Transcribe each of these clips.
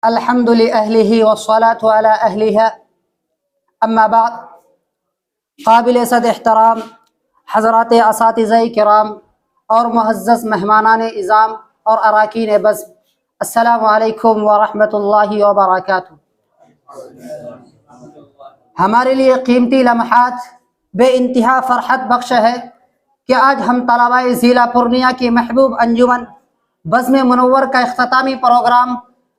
الحمد لأهله والصلاة على أهلها اما بعد. قابل صد احترام حضرات اساتذہ کرام اور معزز مہمانان اعظام اور اراکین بزم، السلام علیکم ورحمۃ اللہ وبرکاتہ. ہمارے لیے قیمتی لمحات بے انتہا فرحت بخش ہے کہ آج ہم طلباء ضلع پورنیہ کی محبوب انجمن بزم منور کا اختتامی پروگرام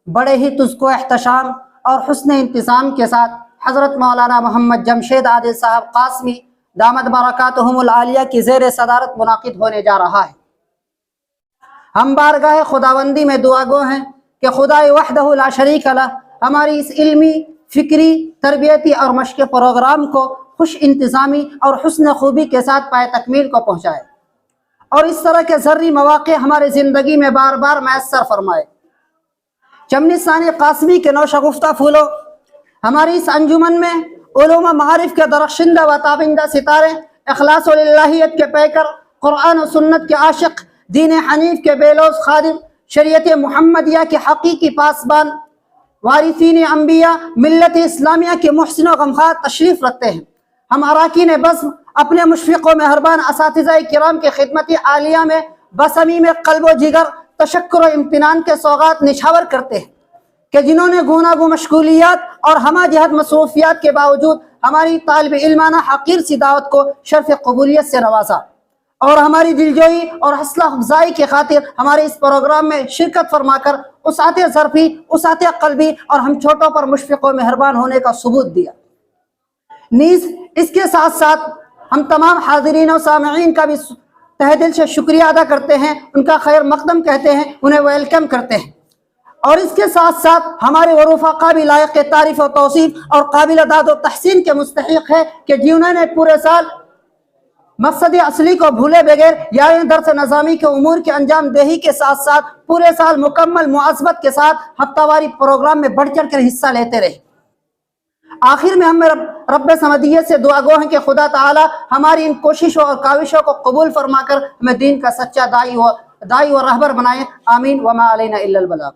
بڑے ہی تزکو احتشام اور حسن انتظام کے ساتھ حضرت مولانا محمد جمشید عادل صاحب قاسمی دامت برکاتہم العالیہ کی زیر صدارت منعقد ہونے جا رہا ہے. ہم بارگاہ خداوندی میں دعا گو ہیں کہ خدائے وحدہ لا شریک لہ ہماری اس علمی، فکری، تربیتی اور مشق پروگرام کو خوش انتظامی اور حسن خوبی کے ساتھ پائے تکمیل کو پہنچائے اور اس طرح کے ذری مواقع ہمارے زندگی میں بار بار میسر فرمائے. چمنی ثانی قاسمی کے نوشگفتہ پھولوں، ہماری اس انجمن میں علوم و معارف کے درخشندہ و تابندہ ستارے، اخلاص و للہیت کے پیکر، قرآن و سنت کے عاشق، دین حنیف کے بے لوث خادم، شریعت محمدیہ کے حقیقی پاسبان، وارثین انبیاء، ملت اسلامیہ کے محسن و غمخوار تشریف رکھتے ہیں. ہم اراکین بزم اپنے مشفق و مہربان اساتذہ کرام کی خدمت عالیہ میں بصمیم قلب و جگر تشکر و امتنان کے سوغات نچھاور کرتے ہیں کہ جنہوں نے گوناگو مشغولیات اور ہمہ جہت مصروفیات کے باوجود ہماری طالب علمانہ حقیر سی دعوت کو شرف قبولیت سے نوازا اور ہماری دلجوئی اور حوصلہ افزائی کی خاطر ہمارے اس پروگرام میں شرکت فرما کر وسعت ظرفی، وسعت قلبی اور ہم چھوٹوں پر مشفق و مہربان ہونے کا ثبوت دیا. نیز اس کے ساتھ ساتھ ہم تمام حاضرین و سامعین کا بھی تہ دل سے شکریہ ادا کرتے ہیں، ان کا خیر مقدم کہتے ہیں، انہیں ویلکم کرتے ہیں. اور اس کے ساتھ ساتھ ہمارے وہ رفقا بھی لائق تعریف و توصیف اور قابل داد و تحسین کے مستحق ہے کہ جنہوں نے پورے سال مقصد اصلی کو بھولے بغیر یعنی درس نظامی کے امور کے انجام دہی کے ساتھ ساتھ پورے سال مکمل مواظبت کے ساتھ ہفتہ واری پروگرام میں بڑھ چڑھ کر حصہ لیتے رہے. آخر میں ہم رب سمدیت سے دعا گو ہیں کہ خدا تعالی ہماری ان کوششوں اور کاوشوں کو قبول فرما کر ہمیں دین کا سچا دائی و رہبر بنائے. آمین. وما علینا الا البلاغ.